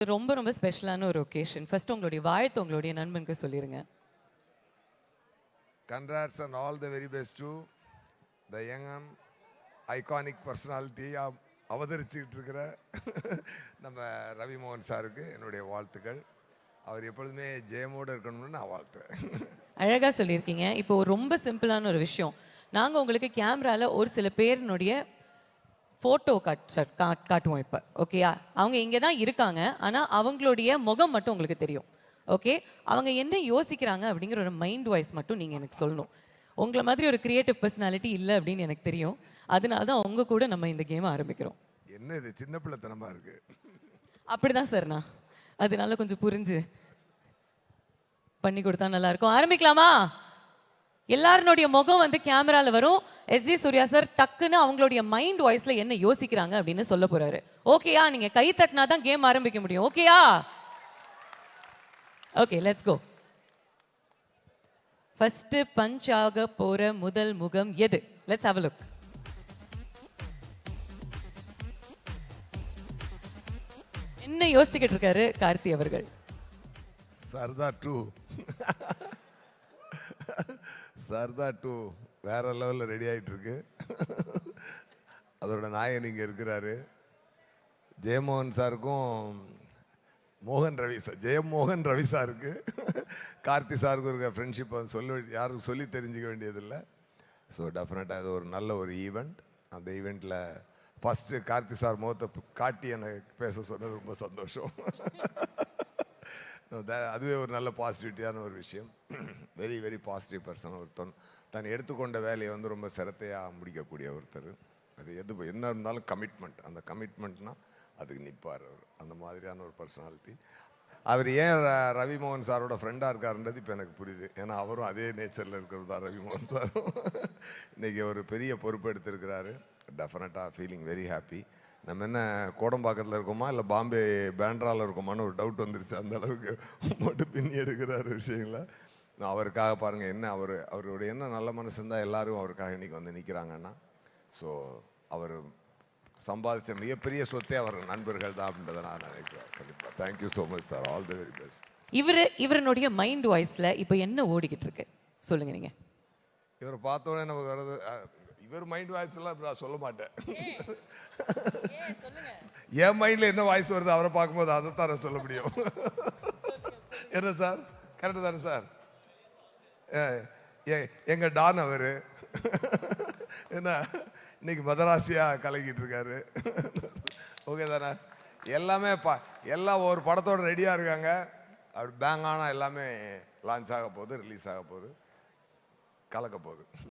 ரொம்ப ரொம்ப ஸ்பெஷலான ஒரு ஒகேஷன். ஃபர்ஸ்ட் உங்களுடைய வாழ்த்து உங்களுடைய நண்பனுக்கு சொல்லிருங்க. Congrats and all the very best to the young and iconic personality அவதரிச்சுக்கிட்டு இருக்கிற நம்ம ரவி மோகன் சாருக்கு என்னுடைய வாழ்த்துக்கள். அவர் எப்பொழுதுமே ஜெயமோடு இருக்கணும்னு நான் வாழ்த்துறேன். அழகா சொல்லியிருக்கீங்க. இப்போ ரொம்ப சிம்பிளான ஒரு விஷயம். நாங்க உங்களுக்கு கேமரால ஒரு சில பேரினுடைய ஃபோட்டோ காட்டுவோம் இப்போ. ஓகேயா? அவங்க இங்கே தான் இருக்காங்க. ஆனால் அவங்களுடைய முகம் மட்டும் உங்களுக்கு தெரியும். ஓகே? அவங்க என்ன யோசிக்கிறாங்க அப்படிங்கிற ஒரு மைண்ட் வாய்ஸ் மட்டும் நீங்கள் எனக்கு சொல்லணும். உங்களை மாதிரி ஒரு கிரியேட்டிவ் பர்சனாலிட்டி இல்லை அப்படின்னு எனக்கு தெரியும். அதனால தான் உங்க கூட நம்ம இந்த கேமை ஆரம்பிக்கிறோம். என்ன இது சின்ன பிள்ளைத்தனமா இருக்கு? அப்படிதான் சார் நான். அதனால கொஞ்சம் புரிஞ்சு பண்ணி கொடுத்தா நல்லா இருக்கும். ஆரம்பிக்கலாமா? எல்லாருடைய முகம் வந்து கேமரால வரும். எஸ்ஜி சூர்யா சார் டக்குன்னு அவங்களுடைய மைண்ட் வாய்ஸ்ல என்ன யோசிக்கிறாங்க அப்படின்னு சொல்ல போறாரு. ஓகேயா? நீங்க கை தட்டினா தான் கேம் ஆரம்பிக்க முடியும். ஓகேயா? Okay, let's go. First punch ஆக போற முதல் முகம் எது? Let's have a look. என்ன யோசிச்சுக்கிட்டு இருக்காரு கார்த்தி அவர்கள்? சர்தார் 2 சர்தார் 2 வேற லெவலில் ரெடி ஆகிட்டு இருக்கு. அதோட நாயகன் இங்கே இருக்கிறாரு. ஜெயமோகன் சாருக்கும் ஜெயமோகன் ரவி சாருக்கு கார்த்தி சாருக்கு இருக்க ஃப்ரெண்ட்ஷிப் யாருக்கும் சொல்லி தெரிஞ்சிக்க வேண்டியதில்லை. ஸோ டெஃபினட்டாக அது ஒரு நல்ல ஒரு ஈவெண்ட். அந்த ஈவெண்ட்டில் ஃபஸ்ட்டு கார்த்தி சார் முகத்தை காட்டி எனக்கு பேச சொன்னது ரொம்ப சந்தோஷம். அதுவே ஒரு நல்ல பாசிட்டிவிட்டியான ஒரு விஷயம். Very very positive person. ஒருத்தன் தான் எடுத்துக்கொண்ட வேலையை வந்து ரொம்ப சிரத்தையாக முடிக்கக்கூடிய ஒருத்தர். அது என்ன இருந்தாலும் கமிட்மெண்ட். அந்த கமிட்மெண்ட்னா அதுக்கு நிற்பார் அவர். அந்த மாதிரியான ஒரு பர்சனாலிட்டி. அவர் ஏன் ரவி மோகன் சாரோட ஃப்ரெண்டாக இருக்காருன்றது இப்போ எனக்கு புரியுது. ஏன்னா அவரும் அதே நேச்சரில் இருக்கிறது தான் ரவி மோகன் சாரும். இன்றைக்கி ஒரு பெரிய பொறுப்பு எடுத்திருக்கிறாரு. டெஃபினட்டாக ஃபீலிங் வெரி ஹாப்பி. நம்ம என்ன கோடம்பாக்கத்தில் இருக்கோமா இல்லை பாம்பே பேண்ட்ராவில் இருக்கோமான்னு ஒரு டவுட் வந்துருச்சு. அந்த அளவுக்கு மட்டும் பின்னி எடுக்கிறாரு விஷயங்கள. அவருக்காக பாருங்கள் என்ன அவருடைய என்ன நல்ல மனசு இருந்தால் எல்லோரும் அவருக்காக இன்றைக்கி வந்து நிற்கிறாங்கன்னா. ஸோ அவர் சம்பாதிச்ச மிகப்பெரிய சொத்தே அவர் நண்பர்கள் தான் அப்படின்றத நான் நினைக்கிறேன். கண்டிப்பாக thank you so much sir. All the very best. இவருடைய மைண்ட் வாய்ஸில் இப்போ என்ன ஓடிக்கிட்டு இருக்கு சொல்லுங்க நீங்கள். இவரை பார்த்தோன்னே நமக்கு வர்றது இவர் மைண்ட் வாய்ஸ் எல்லாம் நான் சொல்ல மாட்டேன். என் மைண்டில் என்ன வாய்ஸ் வருது அவரை பார்க்கும்போது அதைத்தான் நான் சொல்ல முடியும். என்ன சார் கரெக்டு தானே சார்? எங்கள் டான் அவர் என்ன இன்னைக்கு மதராசியாக கலக்கிட்டு இருக்காரு. ஓகே தானே? எல்லாமே எல்லாம் ஒரு படத்தோடு ரெடியாக இருக்காங்க. அப்படி பேங்கானா எல்லாமே லான்ச் ஆக போகுது, ரிலீஸ் ஆக போகுது, கலக்க போகுது.